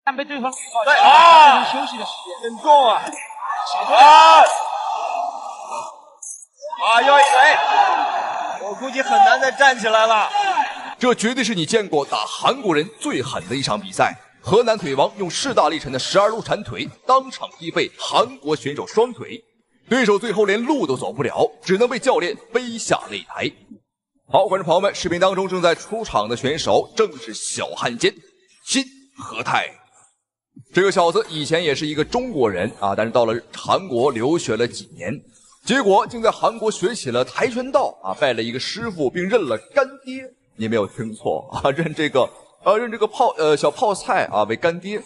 但被对方对啊，休息的时间很重啊！又一腿，我估计很难再站起来了。这绝对是你见过打韩国人最狠的一场比赛。河南腿王用势大力沉的12路铲腿，当场踢废韩国选手双腿，对手最后连路都走不了，只能被教练背下擂台。好，观众朋友们，视频当中正在出场的选手正是小汉奸辛和泰。这个小子以前也是一个中国人啊，但是到了韩国留学了几年，结果竟在韩国学起了跆拳道啊，拜了一个师傅，并认了干爹。你没有听错啊，认这个小泡菜啊为干爹。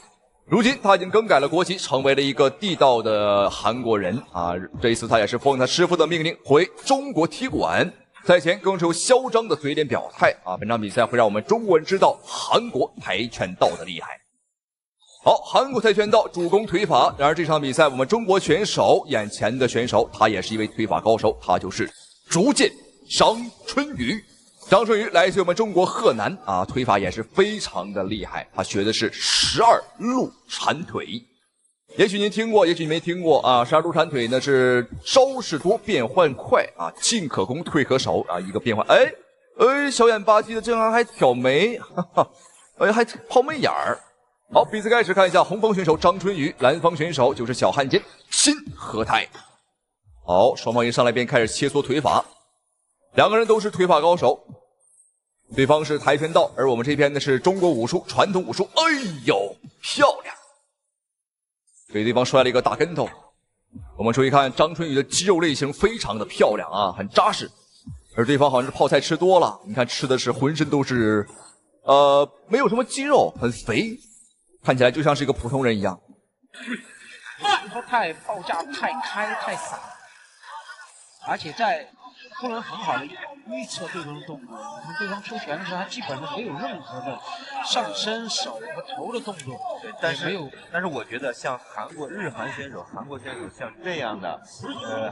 如今他已经更改了国籍，成为了一个地道的韩国人啊。这一次他也是奉他师傅的命令回中国踢馆，赛前更是有嚣张的嘴脸表态啊。本场比赛会让我们中国人知道韩国跆拳道的厉害。好，韩国跆拳道主攻腿法，然而这场比赛我们中国选手眼前的选手他也是一位腿法高手，他就是竹剑张春雨。张春雨来自我们中国河南啊，腿法也是非常的厉害。他学的是12路铲腿，也许您听过，也许没听过啊。12路铲腿呢是招式多，变换快啊，进可攻，退可守啊，一个变换。小眼吧唧的，这样还挑眉，哈哈，还抛眉眼儿。好，比赛开始，看一下红方选手张春雨，蓝方选手就是小汉奸辛和泰。好，双方一上来便开始切磋腿法，两个人都是腿法高手。对方是跆拳道，而我们这边呢是中国武术，传统武术。哎呦，漂亮！给对方摔了一个大跟头。我们注意看张春雨的肌肉类型非常的漂亮啊，很扎实。而对方好像是泡菜吃多了，你看吃的是浑身都是，没有什么肌肉，很肥，看起来就像是一个普通人一样。他太报价太开太散，而且在不能很好的预测对方的动作。你看对方出拳的时候，他基本上没有任何的上身、手和头的动作。对，但是我觉得像日韩选手像这样的，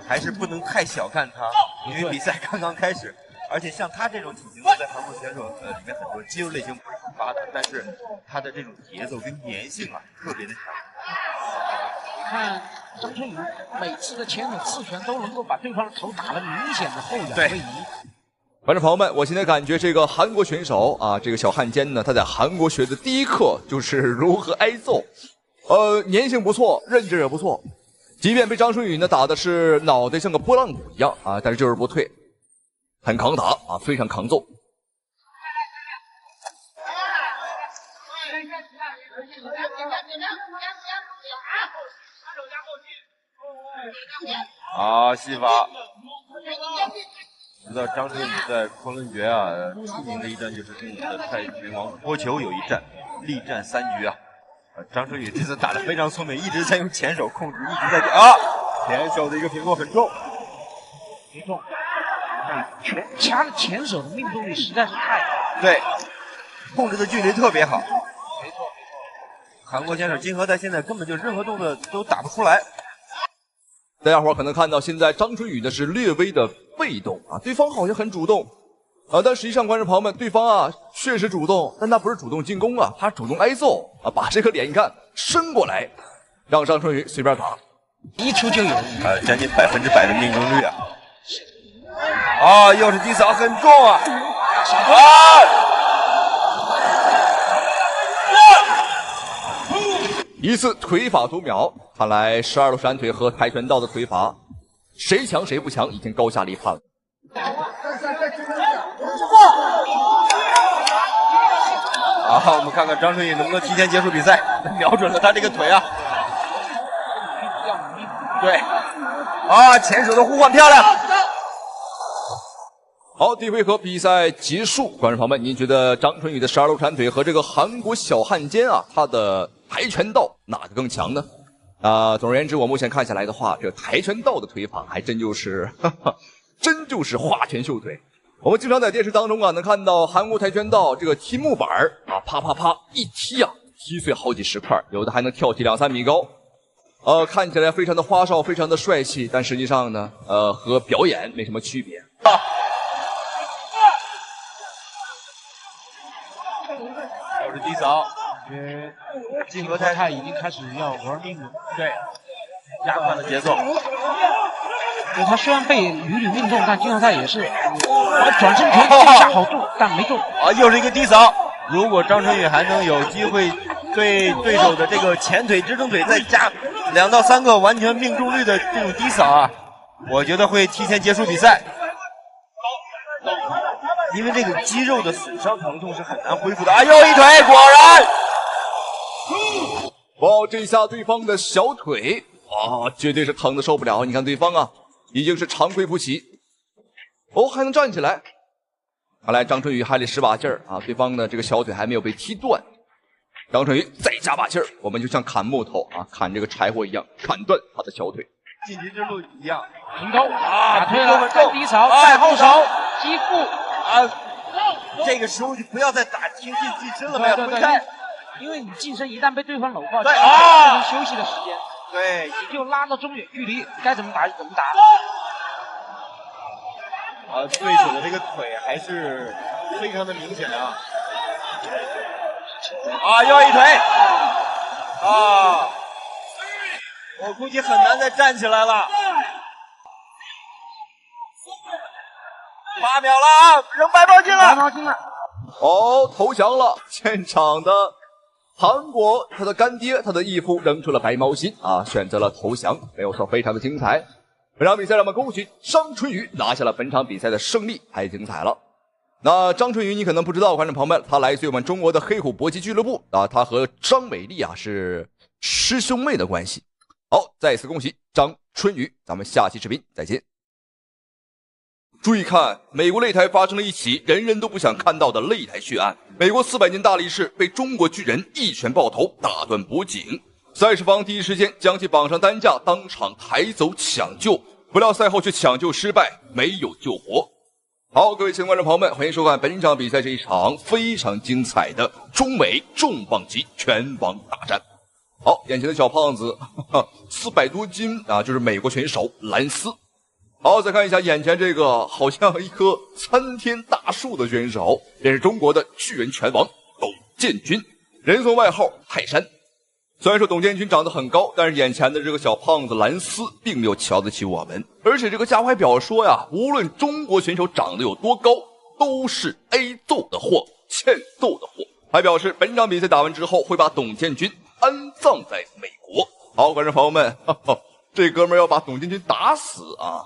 还是不能太小看他，因为比赛刚刚开始。而且像他这种体型的，在韩国选手里面很多肌肉类型不是很发达，但是他的这种节奏跟粘性啊特别的强。看张春雨每次的前手刺拳都能够把对方的头打得明显的后仰位移。观众朋友们，我现在感觉这个韩国选手啊，这个小汉奸呢，他在韩国学的第一课就是如何挨揍，粘性不错，韧劲也不错。即便被张春雨呢打的是脑袋像个拨浪鼓一样啊，但是就是不退，很抗打啊，非常抗揍。好，戏法。知道张春雨在昆仑决啊，出名的一战就是跟我们的太拳王波球有一战，力战3局啊。张春雨这次打得非常聪明，一直在用前手控制，一直在前手的一个平握很重，没重。他的前手的命中率实在是太好，对，控制的距离特别好。没错。韩国选手金和泰现在根本就任何动作都打不出来。大家伙可能看到，现在张春雨的是略微的被动啊，对方好像很主动啊，但实际上观众朋友们，对方啊确实主动，但他不是主动进攻啊，他主动挨揍啊，把这个脸你看伸过来，让张春雨随便打，一出就有，将近100%的命中率啊！又是低扫很重啊！一次腿法读秒，看来12路闪腿和跆拳道的腿法，谁强谁不强已经高下立判了。好，我们看看张春雨能不能提前结束比赛，瞄准了他这个腿啊！对，前手的互换漂亮。好，第一回合比赛结束，观众朋友们，您觉得张春雨的12路铲腿和这个韩国小汉奸啊，他的跆拳道哪个更强呢？总而言之，我目前看下来的话，这跆拳道的腿法还真就是花拳绣腿。我们经常在电视当中啊，能看到韩国跆拳道这个踢木板啊，啪啪啪一踢啊，踢碎好几10块，有的还能跳起2、3米高。看起来非常的花哨，非常的帅气，但实际上呢，和表演没什么区别。又是低扫，觉金和泰金和泰已经开始要玩命了。对，加快了节奏。对，他虽然被屡屡命中，但金和泰也是转身拳这一下好中，但没中。啊，又是一个低扫。如果张晨宇还能有机会对对手的这个前腿支撑腿再加2到3个完全命中率的这种低扫啊，我觉得会提前结束比赛。因为这个肌肉的损伤疼痛是很难恢复的。啊，又一腿，果然！哇，这下对方的小腿啊，绝对是疼的受不了。你看对方啊，已经是长跪不起，哦，还能站起来。看来张春雨还得使把劲儿啊，对方的这个小腿还没有被踢断。张春雨再加把劲儿，我们就像砍木头啊，砍这个柴火一样，砍断他的小腿。晋级之路一样，平头啊，推了，再低扫，啊再后手，击腹啊，这个时候就不要再打挺进近身了，不要推开，因为你近身一旦被对方搂抱，对啊，休息的时间，对，你就拉到中远距离，该怎么打就怎么打。对手的这个腿还是非常的明显啊！啊，又一腿！啊，我估计很难再站起来了。8秒了啊，扔白毛巾了！白毛巾了！哦，投降了！现场的韩国，他的干爹，他的义父扔出了白毛巾啊，选择了投降，没有错，非常的精彩。本场比赛让我们恭喜张春雨拿下了本场比赛的胜利，太精彩了。那张春雨你可能不知道，观众朋友们，他来自于我们中国的黑虎搏击俱乐部啊，他和张美丽啊是师兄妹的关系。好，再次恭喜张春雨，咱们下期视频再见。注意看，美国擂台发生了一起人人都不想看到的擂台血案。美国400斤大力士被中国巨人一拳爆头，打断脖颈。赛事方第一时间将其绑上担架，当场抬走抢救，不料赛后却抢救失败，没有救活。好，各位亲爱的观众朋友们，欢迎收看本场比赛，这一场非常精彩的中美重磅级拳王大战。好，眼前的小胖子400多斤啊，就是美国选手兰斯。好，再看一下眼前这个好像一棵参天大树的选手，这是中国的巨人拳王董建军，人送外号泰山。虽然说董建军长得很高，但是眼前的这个小胖子兰斯并没有瞧得起我们，而且这个家伙还表说呀，无论中国选手长得有多高，都是 A 揍的货，欠揍的货。还表示本场比赛打完之后会把董建军安葬在美国。好，观众朋友们，这哥们儿要把董建军打死啊！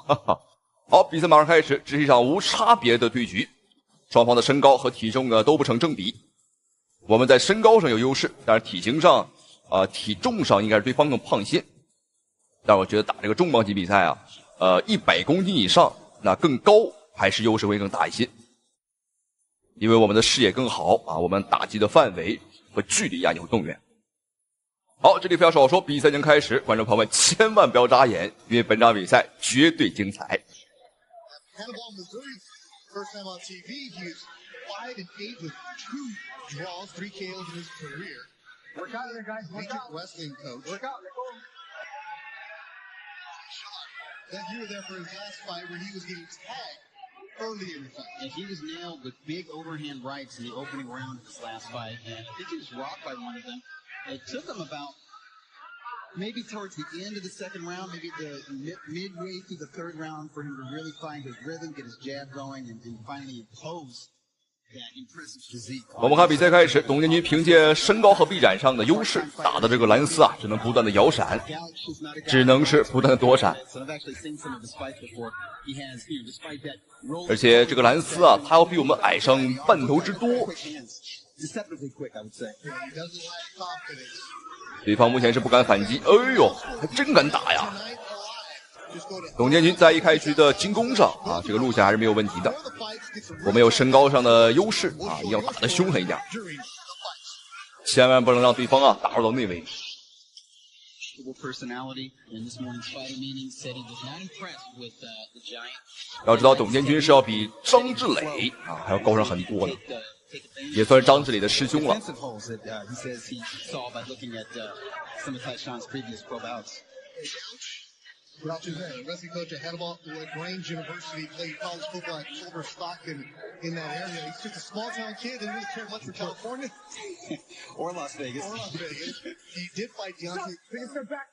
好，比赛马上开始，这是一场无差别的对局，双方的身高和体重呢都不成正比。我们在身高上有优势，但是体型上体重上应该是对方更胖一些。但我觉得打这个重磅级比赛啊，100公斤以上，那更高还是优势会更大一些，因为我们的视野更好啊，我们打击的范围和距离啊有更远。好，这里不要少说，比赛已经开始，观众朋友们千万不要眨眼，因为本场比赛绝对精彩。First time on TV, he is 5-8 with 2 draws, 3 KOs in his career. Work out there, guys. Work out. Wrestling coach. Work out. That you were there for his last fight when he was getting tagged early in the fight. And he was nailed with big overhand rights in the opening round of his last fight, and I think he was rocked by one of them. It took him about maybe towards the end of the second round, maybe the midway through the third round for him to really find his rhythm, get his jab going, and finally impose that impressive physique. 我们看比赛开始，董建军凭借身高和臂展上的优势，打的这个兰斯啊，只能不断的摇闪，只能是不断的躲闪。而且这个兰斯啊，他要比我们矮上半头之多。Deceptively quick, I would say. He doesn't lack confidence. 对方目前是不敢反击，哎呦，还真敢打呀！ Tonight alive. Just go to 董建军在一开局的进攻上啊，这个路线还是没有问题的。 the fights, get some 我们有身高上的优势啊，一定要打得凶狠一点， during the fights. 千万不能让对方啊打入到内围。 Personality in this morning's fighting meeting said he was not impressed with the giant. 要知道，董建军是要比张志磊啊还要高上很多的，也算是张志磊的师兄了。 Defensive holes that he says he saw by looking at some of Taishan's previous pro bouts. Without you there, wrestling coach at LaGrange University, played college football at Culver Stockton in that area. He's just a small town kid, didn't really care much for California Or Las Vegas. or Las Vegas. He did fight Deontay. Take a step back.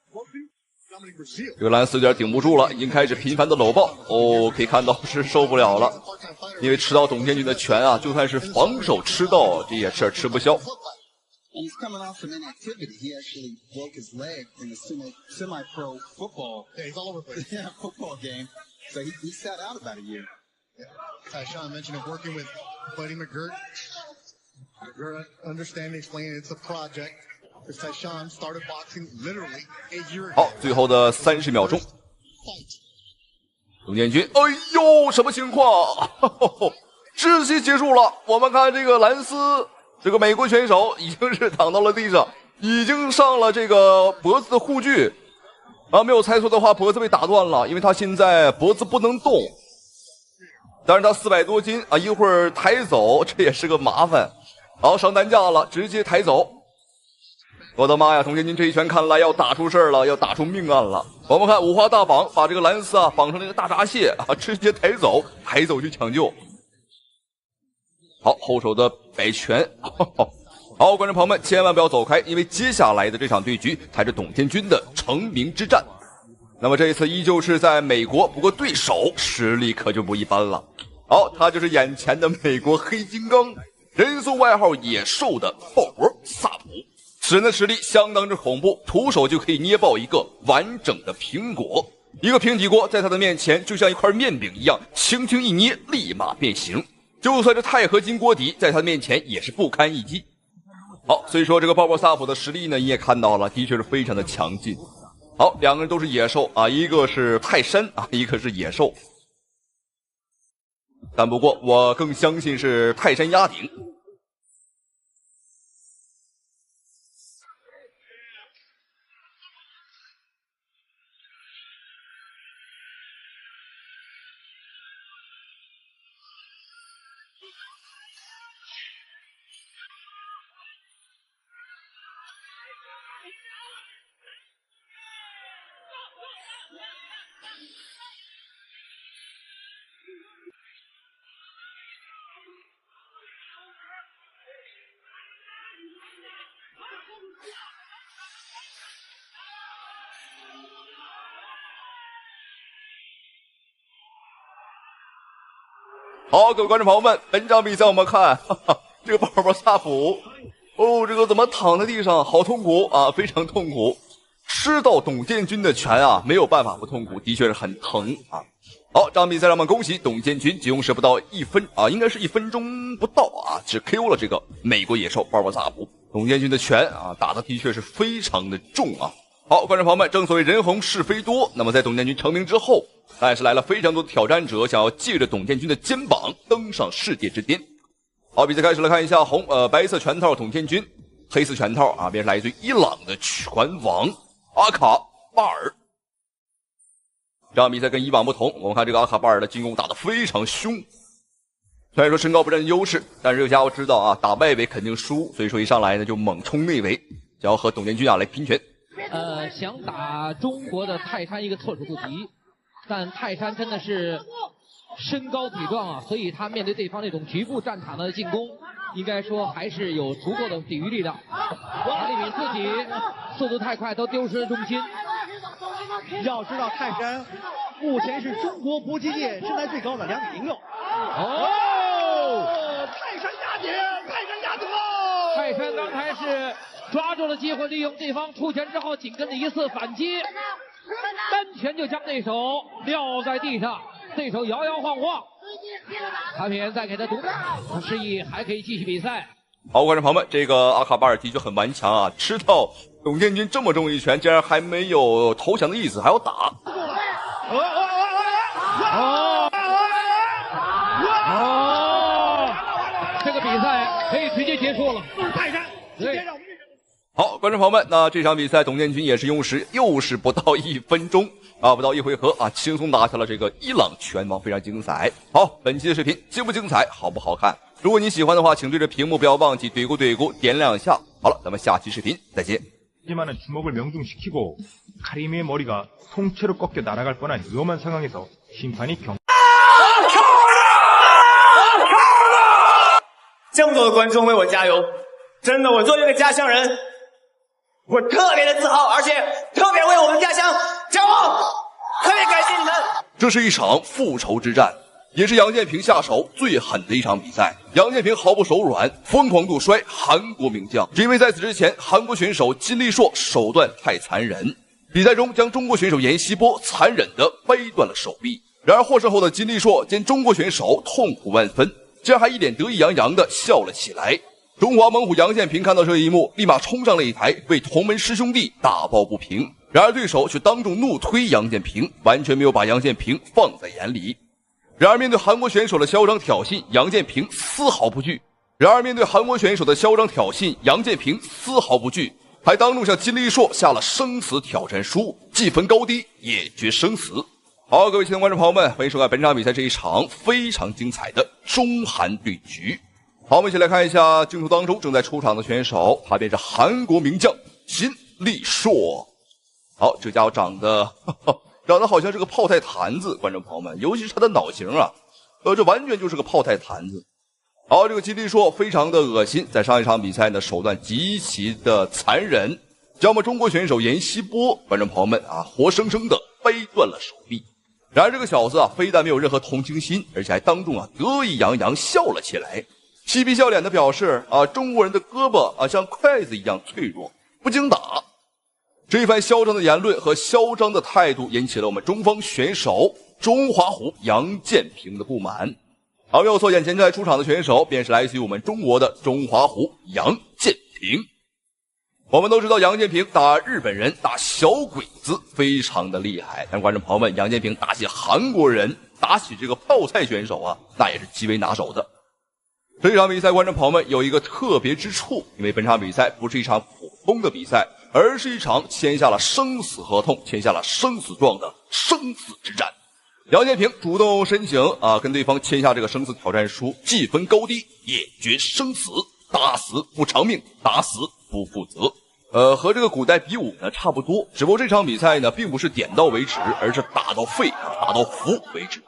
Dominic Brazil. 这个兰斯有点顶不住了，已经开始频繁的搂抱。哦，可以看到是受不了了，因为吃到董建军的拳啊，就算是防守吃到，这也是吃不消。 And he's coming off some inactivity. He actually broke his leg in a semi-pro football. Yeah, he's all over the place. Yeah, football game. So he sat out about a year. Tyshawn mentioned it working with Buddy McGirt. McGirt understanding, explaining it's a project. Because Tyshawn started boxing literally a year ago. 好，最后的30秒钟， Fight. 董建军，哎呦，什么情况？窒息结束了。我们看这个兰斯。 这个美国选手已经是躺到了地上，已经上了这个脖子的护具，啊，没有猜错的话，脖子被打断了，因为他现在脖子不能动。但是他400多斤啊，一会儿抬走，这也是个麻烦。好，上担架了，直接抬走。我的妈呀，董建军这一拳看来要打出事儿了，要打出命案了。我们看五花大绑，把这个兰斯啊绑成那个大闸蟹啊，直接抬走去抢救。 好，后手的摆拳，好，观众朋友们千万不要走开，因为接下来的这场对局才是董建军的成名之战。那么这一次依旧是在美国，不过对手实力可就不一般了。好，他就是眼前的美国黑金刚，人送外号野兽的鲍勃萨普。此人的实力相当之恐怖，徒手就可以捏爆一个完整的苹果。一个平底锅在他的面前就像一块面饼一样，轻轻一捏，立马变形。 就算是钛合金锅底，在他面前也是不堪一击。好，所以说这个鲍勃萨普的实力呢，你也看到了，的确是非常的强劲。好，两个人都是野兽啊，一个是泰山啊，一个是野兽。但不过我更相信是泰山压顶。 好，各位观众朋友们，本场比赛我们看，这个鲍勃萨普，哦，这个怎么躺在地上，好痛苦啊，非常痛苦。吃到董建军的拳啊，没有办法不痛苦，的确是很疼啊。好，这场比赛让我们恭喜董建军，仅用时不到1分啊，应该是1分钟不到啊，只 KO 了这个美国野兽鲍勃萨普。董建军的拳啊，打的的确是非常的重啊。好，观众朋友们，正所谓人红是非多，那么在董建军成名之后。 但是来了非常多的挑战者，想要借着董建军的肩膀登上世界之巅。好，比赛开始了，看一下白色拳套董建军，黑色拳套啊，便是来自于伊朗的拳王阿卡巴尔。这场比赛跟以往不同，我们看这个阿卡巴尔的进攻打得非常凶。虽然说身高不占优势，但是这个家伙知道啊，打外围肯定输，所以说一上来呢就猛冲内围，想要和董建军啊来拼拳。想打中国的泰山一个措手不及。 但泰山真的是身高体壮啊，所以他面对对方那种局部战场的进攻，应该说还是有足够的抵御力的。王立敏自己速度太快，都丢失了重心。要知道泰山目前是中国搏击界身材最高的2.06米。哦，泰山压顶，泰山压顶喽！泰山刚才是抓住了机会，利用对方出拳之后紧跟着一次反击。 单拳就将对手撂在地上，对手摇摇晃晃。卡片再给他独不示意，还可以继续比赛。好，观众朋友们，这个阿卡巴尔的确很顽强啊，吃到董建军这么重一拳，竟然还没有投降的意思，还要打。这个比赛可以直接结束了。泰山，对。 好，观众朋友们，那这场比赛董建军也是用时又是不到1分钟啊，不到1回合啊，轻松拿下了这个伊朗拳王，非常精彩。好，本期的视频精不精彩，好不好看？如果你喜欢的话，请对着屏幕不要忘记怼咕点2下。好了，咱们下期视频再见。하지만은 주먹을 명중시키고 카림의 머리가 통째로 꺾여 날아갈 뻔한 위험한 상황에서 심판이 경. 这么多的观众为我加油，真的，我作为一个家乡人，我特别的自豪，而且特别为我们家乡骄傲，特别感谢你们。这是一场复仇之战，也是杨建平下手最狠的一场比赛。杨建平毫不手软，疯狂怒摔韩国名将，只因为在此之前，韩国选手金立硕手段太残忍，比赛中将中国选手严希波残忍地掰断了手臂。然而获胜后的金立硕见中国选手痛苦万分，竟然还一脸得意洋洋地笑了起来。中华猛虎杨建平看到这一幕，立马冲上擂台为同门师兄弟打抱不平。然而对手却当众怒推杨建平，完全没有把杨建平放在眼里。然而面对韩国选手的嚣张挑衅，杨建平丝毫不惧。还当众向金立硕下了生死挑战书，既分高低，也决生死。好，各位亲爱的观众朋友们，欢迎收看本场比赛这一场非常精彩的中韩对局。好，我们一起来看一下镜头当中正在出场的选手，他便是韩国名将金立硕。好，这家伙长得好像是个泡菜坛子，观众朋友们，尤其是他的脑型啊，这完全就是个泡菜坛子。好，这个金立硕非常的恶心，在上一场比赛呢，手段极其的残忍，将我们中国选手严希波，观众朋友们啊，活生生的掰断了手臂。然而这个小子啊，非但没有任何同情心，而且还当众啊得意洋洋笑了起来，嬉皮笑脸的表示啊，中国人的胳膊啊像筷子一样脆弱，不经打。这一番嚣张的言论和嚣张的态度引起了我们中方选手中华虎杨建平的不满。好，没有错，眼前正在出场的选手便是来自于我们中国的中华虎杨建平。我们都知道杨建平打日本人打小鬼子非常的厉害，但观众朋友们，杨建平打起韩国人，打起这个泡菜选手啊，那也是极为拿手的。这场比赛观众朋友们有一个特别之处，因为本场比赛不是一场普通的比赛，而是一场签下了生死合同、签下了生死状的生死之战。杨建平主动申请啊，跟对方签下这个生死挑战书，既分高低，也决生死，打死不偿命，打死不负责。和这个古代比武呢差不多，只不过这场比赛呢并不是点到为止，而是打到废、打到服为止。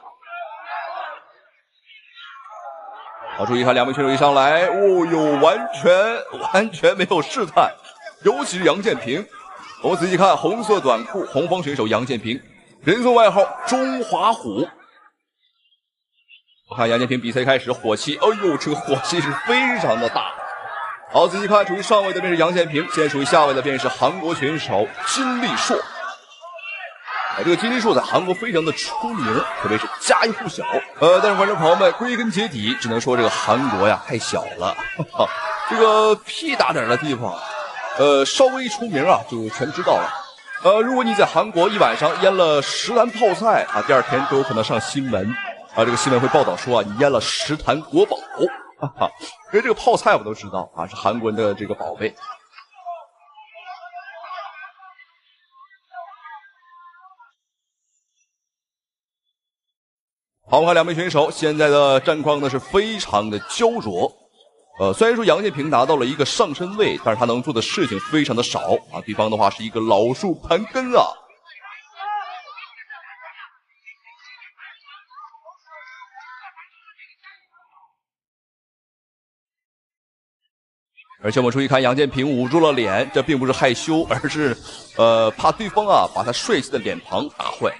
好，注意看两位选手一上来，哦哟，完全没有试探，尤其是杨建平。我们仔细看红色短裤，红方选手杨建平，人送外号中华虎。我看杨建平比赛开始火气，哎呦，这个火气是非常的大。好，仔细看，处于上位的便是杨建平，现在处于下位的便是韩国选手金立硕。这个金立硕在韩国非常的出名，可谓是家喻户晓。但是观众朋友们，归根结底，只能说这个韩国呀太小了，这个屁大点的地方，稍微一出名啊，就全知道了。如果你在韩国一晚上腌了10坛泡菜啊，第二天都有可能上新闻啊，这个新闻会报道说啊，你腌了10坛国宝。因为这个泡菜我们都知道啊，是韩国人的这个宝贝。好，我们看两位选手现在的战况呢是非常的焦灼。虽然说杨建平拿到了一个上身位，但是他能做的事情非常的少啊。对方的话是一个老树盘根啊。而且我们注意看，杨建平捂住了脸，这并不是害羞，而是怕对方啊把他帅气的脸庞打坏。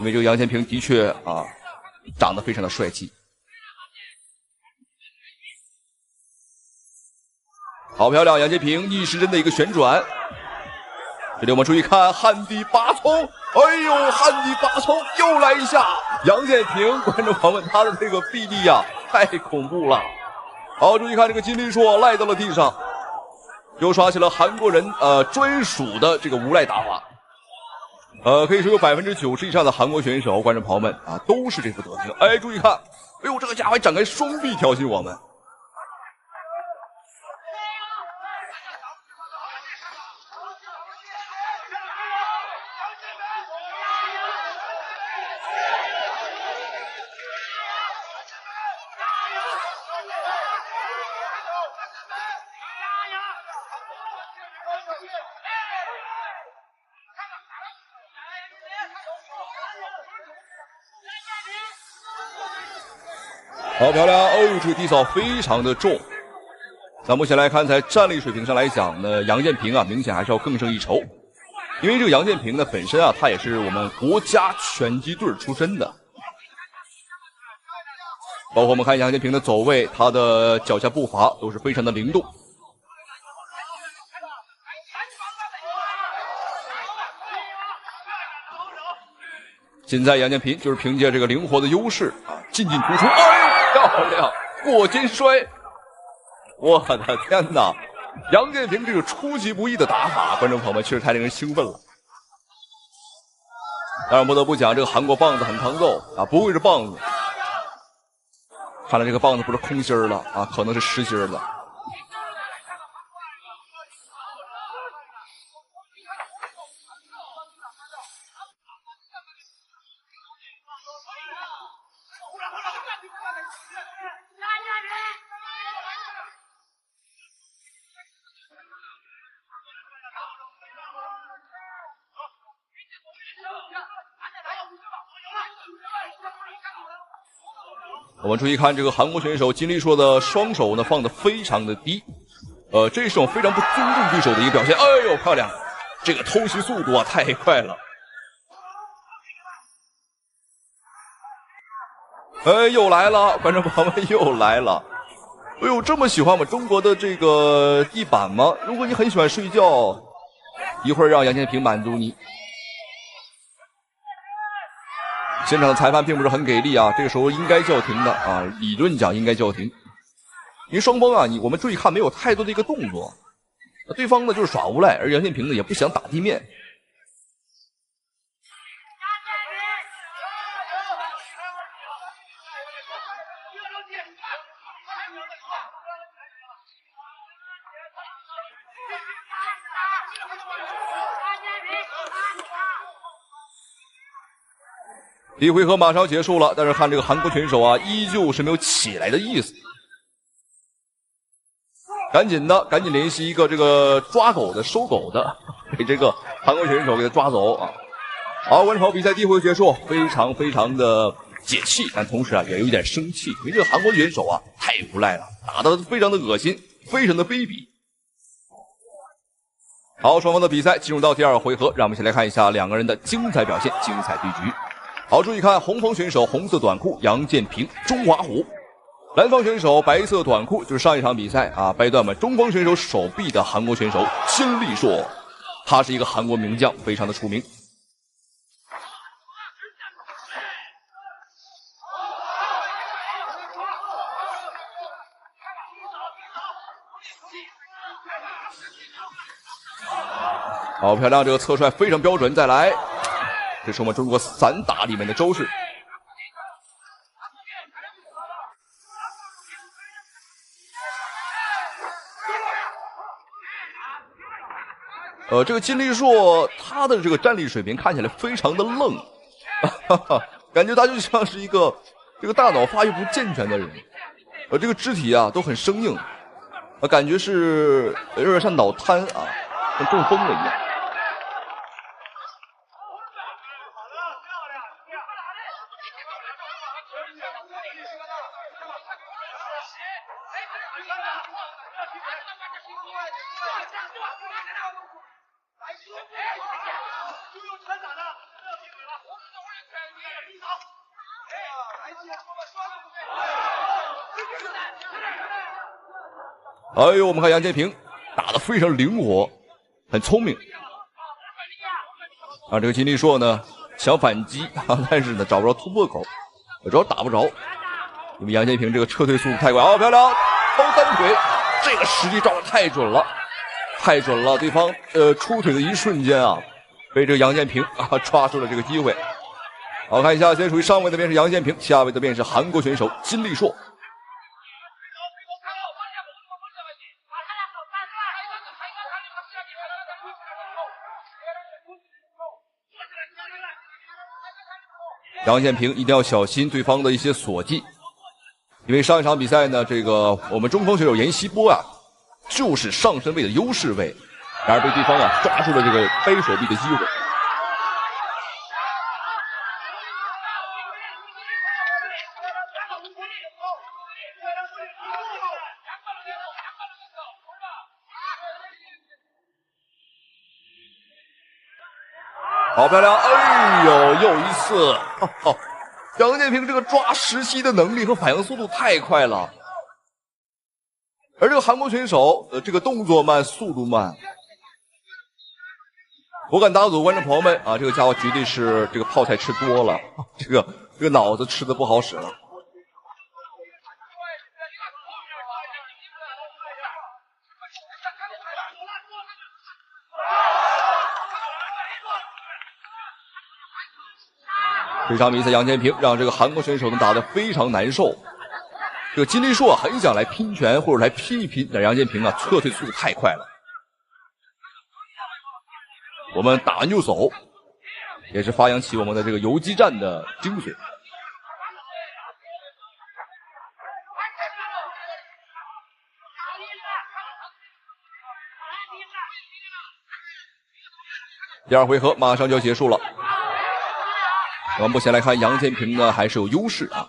因为这个杨建平的确啊长得非常的帅气。好漂亮，杨建平逆时针的一个旋转。这里我们注意看旱地拔葱，哎呦，旱地拔葱又来一下。杨建平，观众朋友们，他的这个臂力呀太恐怖了。好，注意看这个金立硕赖到了地上，又耍起了韩国人专属的这个无赖打法。可以说有90%以上的韩国选手，观众朋友们啊，都是这副德行。哎，注意看，哎呦，这个家伙还展开双臂挑衅我们。好漂亮哦！这个低扫非常的重。咱目前来看，在战力水平上来讲呢，杨建平啊，明显还是要更胜一筹。因为这个杨建平呢，本身啊，他也是我们国家拳击队出身的。包括我们看杨建平的走位，他的脚下步伐都是非常的灵动。现在杨建平就是凭借这个灵活的优势啊，进进出出，哎，漂亮，过肩摔！我的天哪，杨建平这个出其不意的打法，观众朋友们确实太令人兴奋了。当然不得不讲，这个韩国棒子很抗揍啊，不愧是棒子。看来这个棒子不是空心儿了啊，可能是实心儿了。我们注意看这个韩国选手金立硕的双手呢放得非常的低，这是种非常不尊重对手的一个表现。哎呦，漂亮！这个偷袭速度啊太快了。哎，又来了，观众朋友们又来了。哎呦，这么喜欢我们中国的这个地板吗？如果你很喜欢睡觉，一会儿让杨建平满足你。现场的裁判并不是很给力啊，这个时候应该叫停的啊，理论讲应该叫停。因为双方啊，我们注意看没有太多的一个动作，对方呢就是耍无赖，而杨建平呢也不想打地面。第一回合马上结束了，但是看这个韩国选手啊，依旧是没有起来的意思。赶紧联系一个这个抓狗的、收狗的，给这个韩国选手给他抓走啊！好，观众朋友，比赛第一回合结束，非常的解气，但同时啊也有一点生气，因为这个韩国选手啊太无赖了，打得非常的恶心，非常的卑鄙。好，双方的比赛进入到第二回合，让我们一起来看一下两个人的精彩表现、精彩对局。好，注意看红方选手红色短裤杨建平，中华虎；蓝方选手白色短裤就是上一场比赛啊掰断我们中方选手手臂的韩国选手金立硕，他是一个韩国名将，非常的出名。好漂亮，这个侧踹非常标准，再来。这是我们中国散打里面的招式。这个金立硕他的这个战力水平看起来非常的愣，感觉他就像是一个这个大脑发育不健全的人，这个肢体啊都很生硬，感觉是有点像脑瘫啊，跟中风了一样。哎呦，我们看杨建平打得非常灵活，很聪明。这个金立硕呢想反击但是呢找不着突破口，主要打不着，因为杨建平这个撤退速度太快。漂亮，掏单腿，这个实际抓得太准了，太准了！对方出腿的一瞬间啊，被这个杨建平抓住了这个机会。好，看一下，现在属于上位的便是杨建平，下位的便是韩国选手金立硕。杨建平一定要小心对方的一些锁技，因为上一场比赛呢，这个我们中锋选手严希波啊，就是上身位的优势位，然而被对方啊抓住了这个掰手臂的机会。好漂亮！哎呦，又一次！杨建平这个抓时机的能力和反应速度太快了，而这个韩国选手这个动作慢，速度慢。我敢打赌，观众朋友们啊，这个家伙绝对是这个泡菜吃多了，这个脑子吃的不好使了。这场比赛，杨建平让这个韩国选手们打得非常难受。这个金立硕很想来拼拳或者来拼一拼，但杨建平啊撤退速度太快了。我们打完就走，也是发扬起我们的这个游击战的精髓。第二回合马上就要结束了。我们目前来看，杨建平呢还是有优势啊。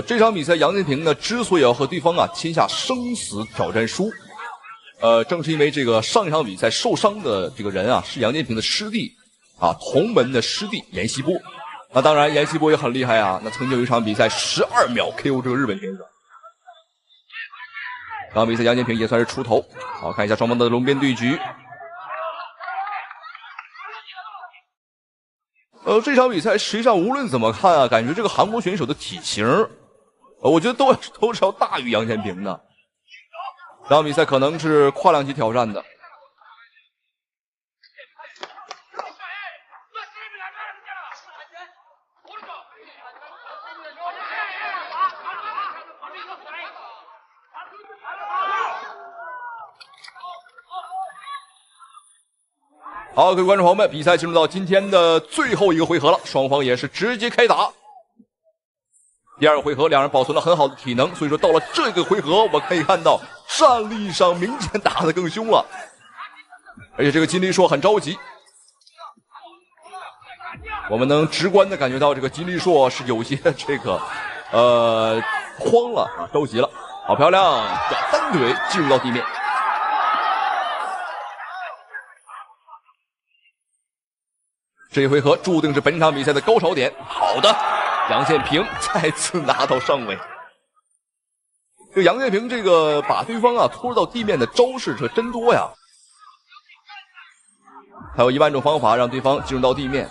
这场比赛杨建平呢之所以要和对方啊签下生死挑战书，正是因为这个上一场比赛受伤的这个人啊是杨建平的师弟啊，同门的师弟严希波。那当然严希波也很厉害啊，那曾经有一场比赛12秒 KO 这个日本选手。这场比赛杨建平也算是出头。好，看一下双方的龙边对局。这场比赛实际上无论怎么看啊，感觉这个韩国选手的体型，我觉得都是要大于杨建平的。这场比赛可能是跨量级挑战的。好，各位观众朋友们，比赛进入到今天的最后一个回合了，双方也是直接开打。第二个回合，两人保存了很好的体能，所以说到了这个回合，我们可以看到战力上明显打得更凶了，而且这个金立硕很着急，我们能直观的感觉到这个金立硕是有些这个慌了啊，着急了。好漂亮，单腿进入到地面。这一回合注定是本场比赛的高潮点。好的，杨建平再次拿到上位。这杨建平这个把对方啊拖到地面的招式可真多呀，还有10000种方法让对方进入到地面。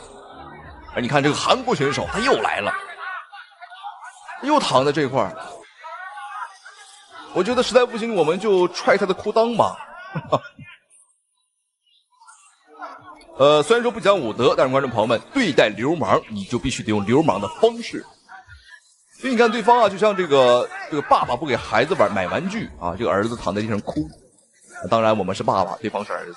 而你看这个韩国选手他又来了，又躺在这块儿。我觉得实在不行我们就踹他的裤裆吧。虽然说不讲武德，但是观众朋友们，对待流氓你就必须得用流氓的方式。所以你看对方啊，就像这个爸爸不给孩子买玩具啊，这个儿子躺在地上哭。当然我们是爸爸，对方是儿子。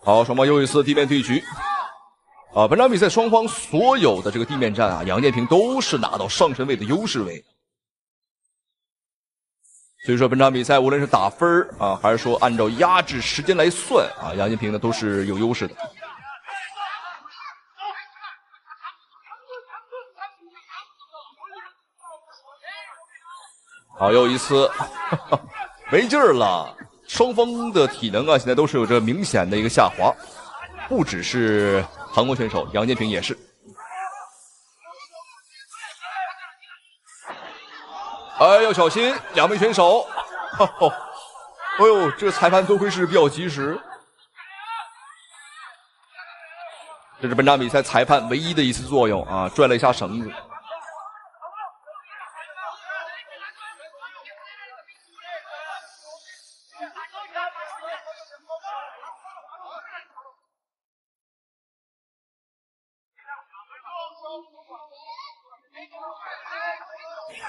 好，双方又一次地面对局。本场比赛双方所有的这个地面战啊，杨建平都是拿到上身位的优势位。所以说本场比赛无论是打分啊，还是说按照压制时间来算啊，杨建平呢都是有优势的。好，又一次没劲儿了，双方的体能啊现在都是有着明显的一个下滑，不只是韩国选手，杨建平也是。哎，要小心，两位选手。哎呦，这个裁判多亏是比较及时。这是本场比赛裁判唯一的一次作用啊，拽了一下绳子。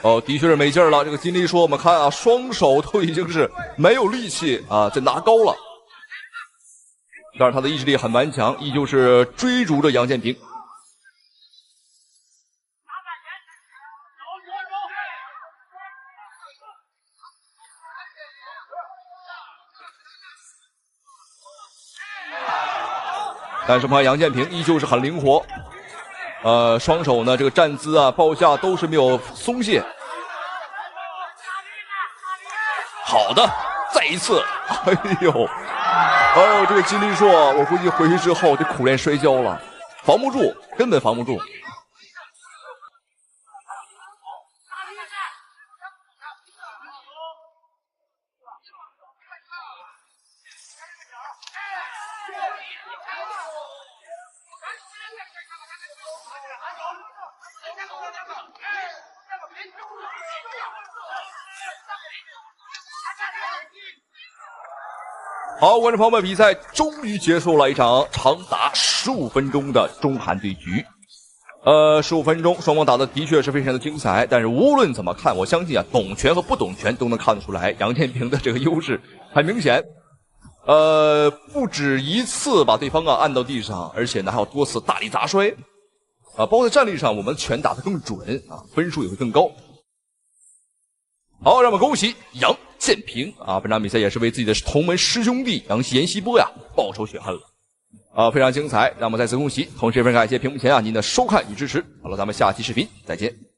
哦，的确是没劲儿了。这个金立说，我们看啊，双手都已经是没有力气啊，在拿高了。但是他的意志力很顽强，依旧是追逐着杨建平。但是我们看杨建平依旧是很灵活，双手呢这个站姿啊、抱下都是没有松懈。好的，再一次，哎呦，这个金立硕，我估计回去之后得苦练摔跤了，防不住，根本防不住。好，观众朋友们，比赛终于结束了，一场长达15分钟的中韩对局。15分钟，双方打的的确是非常的精彩，但是无论怎么看，我相信啊，懂拳和不懂拳都能看得出来，杨建平的这个优势很明显。不止一次把对方啊按到地上，而且呢还有多次大力砸摔。包括在战力上，我们拳打得更准啊，分数也会更高。好，让我们恭喜杨建平啊！本场比赛也是为自己的同门师兄弟阎锡波呀报仇雪恨了，非常精彩。让我们再次恭喜，同时也非常感谢屏幕前啊您的收看与支持。好了，咱们下期视频再见。